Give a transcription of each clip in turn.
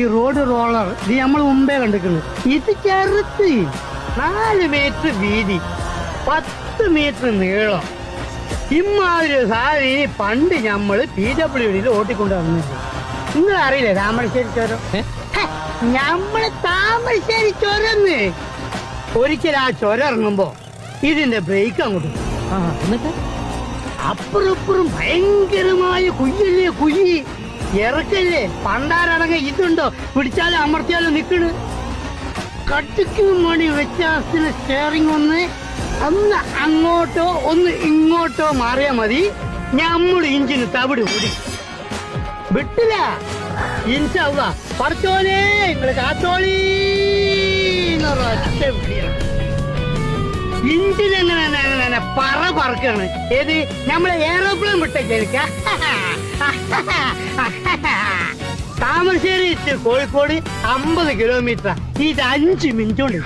ഈ road roller ഇത് നമ്മൾ മുമ്പേ കണ്ടിട്ടുണ്ട്. ഇത് ചെറുത്ത് 4 മീറ്റർ വീതി, 10 മീറ്റർ നീളം. ഇമ്മാതിരി സാധനം പണ്ട് നമ്മള് PWDയിൽ ഓട്ടിക്കൊണ്ട് വന്നിട്ടുണ്ട്. നിങ്ങൾ അറിയില്ലേ താമരശ്ശേരി ചുരം? നമ്മള് താമരശ്ശേരി ചുരന്ന് ഒരിക്കൽ ആ ചുരം ഇറങ്ങുമ്പോ ഇതിന്റെ ബ്രേക്ക് അങ്ങോട്ട് എന്നിട്ട് അപ്പുറപ്പുറം ഭയങ്കരമായ കുയ്യല്ലേ, കുയ്യി ഇറക്കല്ലേ. പണ്ടാരടങ്ങ ഇതുണ്ടോ, പിടിച്ചാലും അമർത്തിയാലും നിക്കണ്. കട്ടിക്ക് മണി വ്യത്യാസത്തിന് സ്റ്റിയറിംഗ് ഒന്ന് അങ്ങോട്ടോ ഒന്ന് ഇങ്ങോട്ടോ മാറിയാ മതി, നമ്മുടെ ഇഞ്ചിന് തവിട് കൂടി വിട്ടില്ല. ഇൻഷാല്ലാ പറച്ചോലേ നിങ്ങള് കാത്തോളീ ഒറ്റ വിളിയാണ്. ഇഞ്ചിനെങ്ങനെ പറക്കാണ്. ഏത് നമ്മളെ എയറോപ്ലെയിൻ വിട്ടേക്ക. താമരശ്ശേരി കോഴിക്കോട് 50 കിലോമീറ്റർ. ഇത് 5 മിനിറ്റ് കൊണ്ട്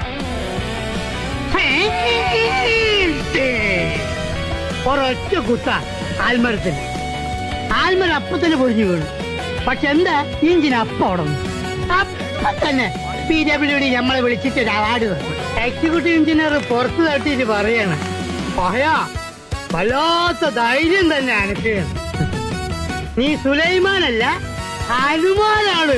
ഒരൊറ്റ കുത്ത ആൽമരത്തിന്. ആൽമരം അപ്പത്തന്നെ പൊരിഞ്ഞു വീണു. പക്ഷെ എന്താ ഇഞ്ചിന് അപ്പം ഓടന്നു. അപ്പൊ തന്നെ PWD നമ്മളെ വിളിച്ചിട്ട് ഒരു അവാർഡ് തന്നു. എക്സിക്യൂട്ടീവ് എഞ്ചിനീയർ പുറത്ത് തട്ടിയിട്ട് പറയാണ്, പഹയാ വല്ലാത്ത ധൈര്യം തന്നെ അനക്ക്. നീ സുലൈമാനല്ല ഹനുമാനാണ്.